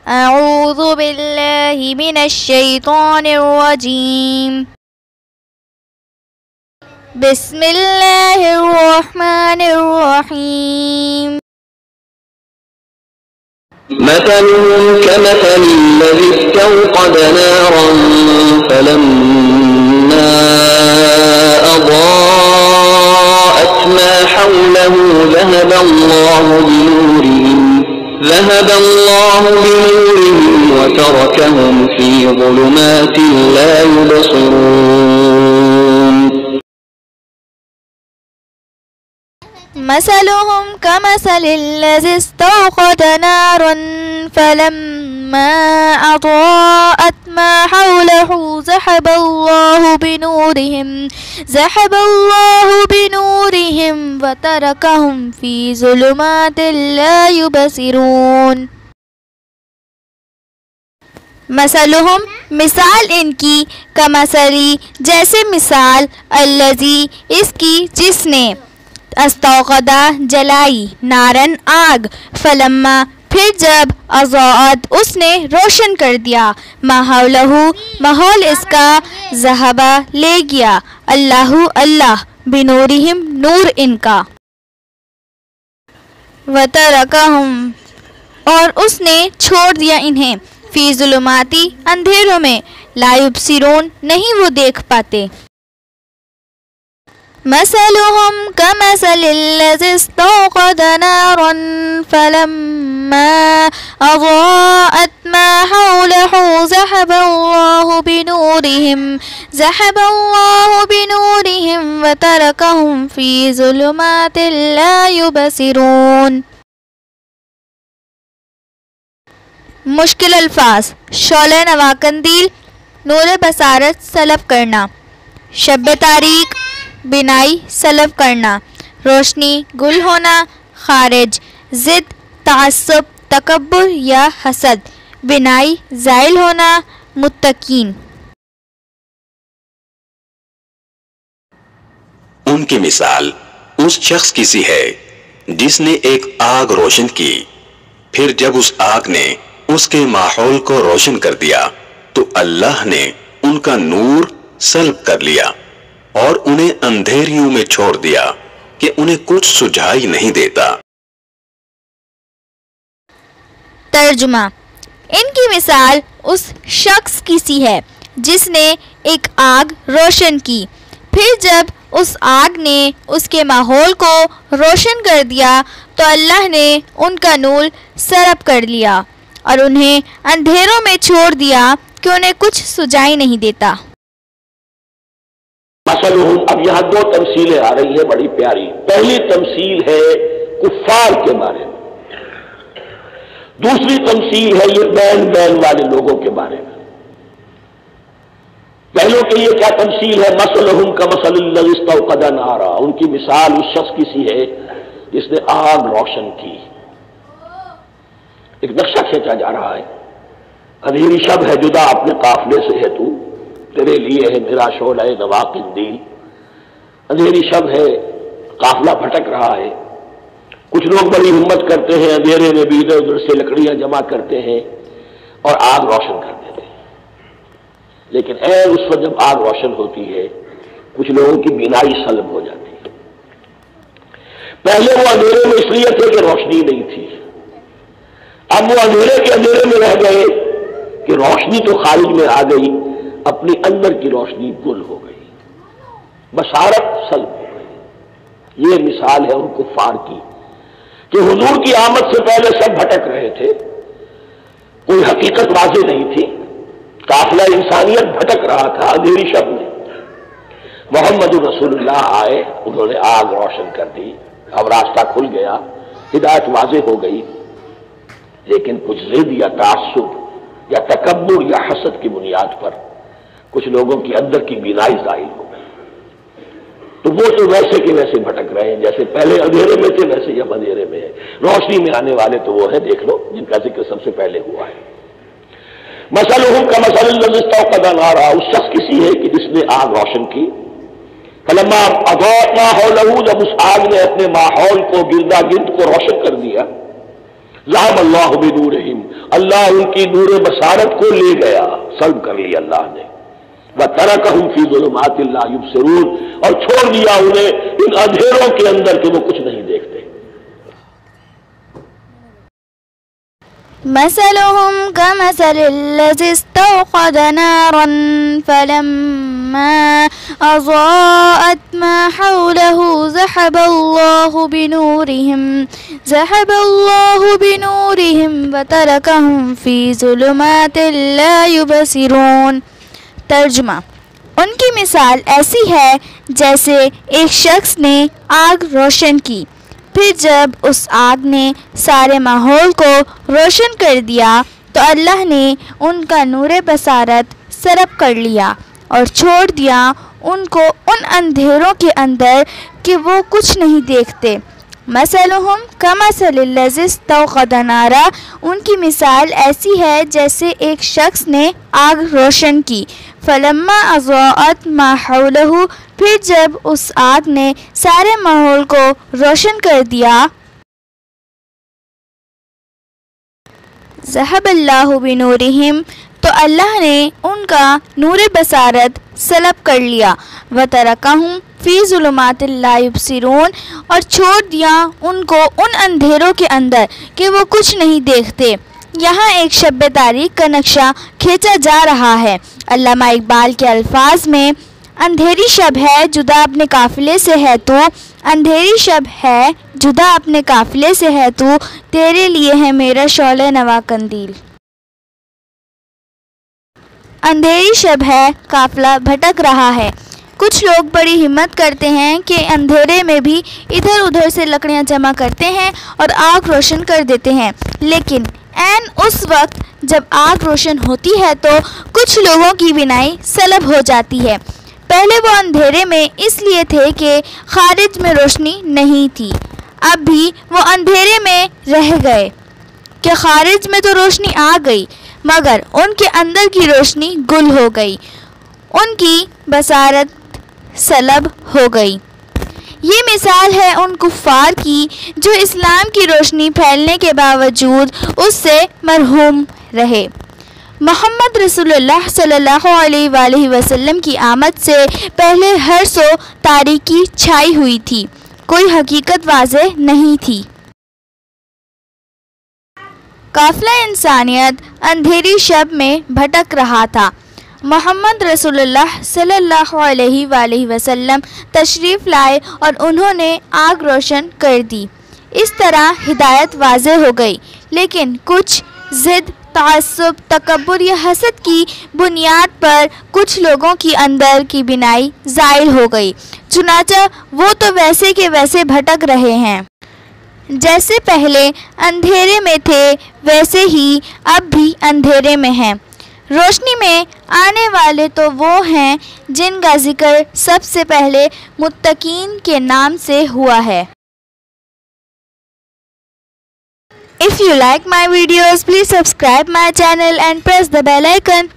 أعوذ بالله من الشيطان الرجيم بسم الله الرحمن الرحيم مثلهم كمثل الذي استوقد نارا فلما أضاءت ما حوله ذهب الله بنورهم وتركهم في ظلمات لا يبصرون مثلهم كمثل الذي استوقد نارا فلما أضاءت ما حوله ذهب الله بنورهم وتركهم في ظلمات لا يبصرون مثلهم مثال ان کی کمثلی جیسے مثال الذی اس کی جس نے استوقدہ جلائی نارن آگ فلما پھر جب اضاءت اس نے روشن کر دیا ماحولہ ماحول اس کا ذہبہ لے گیا اللہ بنورہم نور ان کا وترکہم اور اس نے چھوڑ دیا انہیں فی ظلماتی اندھیروں میں لا یبصرون نہیں وہ دیکھ پاتے مثلهم كمثل الذي استوقد نارا فلما أضاءت ما حوله ذهب الله بنورهم وتركهم في ظلمات لا يبصرون مشکل الفاظ شعلہ نواقندیل نور بصارت سلب کرنا شب تاریک بنائی سلب کرنا روشنی گل ہونا خارج ضد تعصب تکبر یا حسد بنائی زائل ہونا متقین ان کی مثال اس شخص کی سی ہے جس نے ایک آگ روشن کی پھر جب اس آگ نے اس کے ماحول کو روشن کر دیا تو اللہ نے ان کا نور سلب کر لیا اور انہیں اندھیریوں میں چھوڑ دیا کہ انہیں کچھ سجھائی نہیں دیتا۔ ترجمہ ان کی مثال اس شخص کی سی ہے جس نے ایک آگ روشن کی پھر جب اس آگ نے اس کے ماحول کو روشن کر دیا تو اللہ نے ان کا نور سلب کر لیا اور انہیں اندھیروں میں چھوڑ دیا کہ انہیں کچھ سجھائی نہیں دیتا۔ مثلہم اب یہاں دو تمثیلیں آ رہی ہیں بڑی پیاری۔ پہلی تمثیل ہے کفار کے بارے میں، دوسری تمثیل ہے یہ بین والے لوگوں کے بارے میں۔ پہلوں کے یہ کیا تمثیل ہے؟ مثلہم کمثل الذی استوقد نارا، ان کی مثال اس شخص کی سی ہے جس نے آگ روشن کی۔ ایک نقشہ کھینچا جا رہا ہے، اندھیری شب ہے جدا اپنے قافلے سے ہے تو، تیرے لیے ہے میرا شعلہ نوا قندیل۔ اندھیری شب ہے، قافلہ بھٹک رہا ہے، کچھ لوگ بڑی ہمت کرتے ہیں، اندھیرے میں بھی ادھر ادھر سے لکڑیاں جمع کرتے ہیں اور آگ روشن کر دیتے ہیں، لیکن اس وقت جب آگ روشن ہوتی ہے کچھ لوگوں کی بینائی سلب ہو جاتی ہے۔ پہلے وہ اندھیرے میں اس لیے تھے کہ روشنی نہیں تھی، اب وہ اندھیرے کے اندھیرے میں رہ گئے کہ روشنی تو خارج میں آ گئی، اپنی اندر کی روشنی گل ہو گئی، بصارت سلب ہو گئی۔ یہ مثال ہے ان کفار کی کہ حضور کی آمد سے پہلے سب بھٹک رہے تھے، کوئی حقیقت واضح نہیں تھی، قافلہ انسانیت بھٹک رہا تھا اندھیری شب میں۔ محمد رسول اللہ آئے، انہوں نے آگ روشن کر دی، اب راستہ کھل گیا، ہدایت واضح ہو گئی، لیکن کچھ ضد یا تعصب یا تکبر یا حسد کی بنیاد پر کچھ لوگوں کی اندر کی بینائی ظاہر ہو گئی، تو وہ تو ویسے کے ویسے بھٹک رہے ہیں، جیسے پہلے اندھیرے میں تھے ویسے اب اندھیرے میں ہے۔ روشنی میں آنے والے تو وہ ہیں، دیکھ لو جن کا ذکر سب سے پہلے ہوا ہے۔ مثلہم کمثل الذی استوقد نارا، اس شخص کی سی ہے کہ جس نے آگ روشن کی، فلما اضاءت ما حولہ، جب اس آگ نے اپنے ماحول کو گردا گرد کو روشن کر دیا، ذهب اللہ بنورہم، اللہ ان کی نور بصارت کو لے گیا، سلب کر لی اللہ نے. وَتَرَكَهُمْ فِي ظُلُمَاتٍ لَا يُبْصِرُونَ، اور چھوڑ دیا انہیں ان اندھیروں کے اندر کہ وہ کچھ نہیں دیکھتے. مثلهم كمثل الذي استوقد نارا فلما أضاءت ما حوله ذهب الله بنورهم وتركهم في ظلمات لا يبصرون. ترجمہ: ان کی مثال ایسی ہے جیسے ایک شخص نے آگ روشن کی، پھر جب اس آگ نے سارے ماحول کو روشن کر دیا تو اللہ نے ان کا نور بصارت سلب کر لیا اور چھوڑ دیا ان کو ان اندھیروں کے اندر کہ وہ کچھ نہیں دیکھتے. مثلہم کمثل الذی استوقد نارا، ان کی مثال ایسی ہے جیسے ایک شخص نے آگ روشن کی، فلما اضاءت ما حولہ، پھر جب اس آگ نے سارے ماحول کو روشن کر دیا، ذہب اللہ بنورہم، تو اللہ نے ان کا نور بصارت سلب کر لیا، وترکہم فی ظلمات لا یبصرون، اور چھوڑ دیا ان کو ان اندھیروں کے اندر کہ وہ کچھ نہیں دیکھتے. یہاں ایک شب تاریک کا نقشہ کھینچا جا رہا ہے. علامہ اقبال کے الفاظ میں، اندھیری شب ہے جدا اپنے قافلے سے ہے تو، اندھیری شب ہے جدا اپنے قافلے سے ہے تو، تیرے لیے ہے میرا شعلہ نوا قندیل. اندھیری شب ہے، قافلہ بھٹک رہا ہے. کچھ لوگ بڑی ہمت کرتے ہیں کہ اندھیرے میں بھی ادھر ادھر سے لکڑیاں جمع کرتے ہیں اور آگ روشن کر دیتے ہیں، لیکن عین اس وقت جب آگ روشن ہوتی ہے تو کچھ لوگوں کی بینائی سلب ہو جاتی ہے. پہلے وہ اندھیرے میں اس لیے تھے کہ خارج میں روشنی نہیں تھی، اب بھی وہ اندھیرے میں رہ گئے کہ خارج میں تو روشنی آ گئی مگر ان کے اندر کی روشنی گل ہو گئی، ان کی بصارت سلب ہو گئی. یہ مثال ہے ان کفار کی جو اسلام کی روشنی پھیلنے کے باوجود اس سے محروم رہے. محمد رسول اللہ صلی اللہ علیہ وآلہ وسلم کی آمد سے پہلے ہر سو تاریکی چھائی ہوئی تھی، کوئی حقیقت واضح نہیں تھی. قافلہ انسانیت اندھیری شب میں بھٹک رہا تھا. محمد رسول اللہ صلی اللہ علیہ وآلہ وسلم تشریف لائے اور انہوں نے آگ روشن کر دی. اس طرح ہدایت واضح ہو گئی، لیکن کچھ ضد، تعصب، تکبر یا حسد کی بنیاد پر کچھ لوگوں کی اندر کی بینائی زائل ہو گئی، چنانچہ وہ تو ویسے کے ویسے بھٹک رہے ہیں. جیسے پہلے اندھیرے میں تھے ویسے ہی اب بھی اندھیرے میں ہیں. روشنی میں آنے والے تو وہ ہیں جن کا ذکر سب سے پہلے متقین کے نام سے ہوا ہے. If you like my videos, please subscribe my channel and press the bell icon.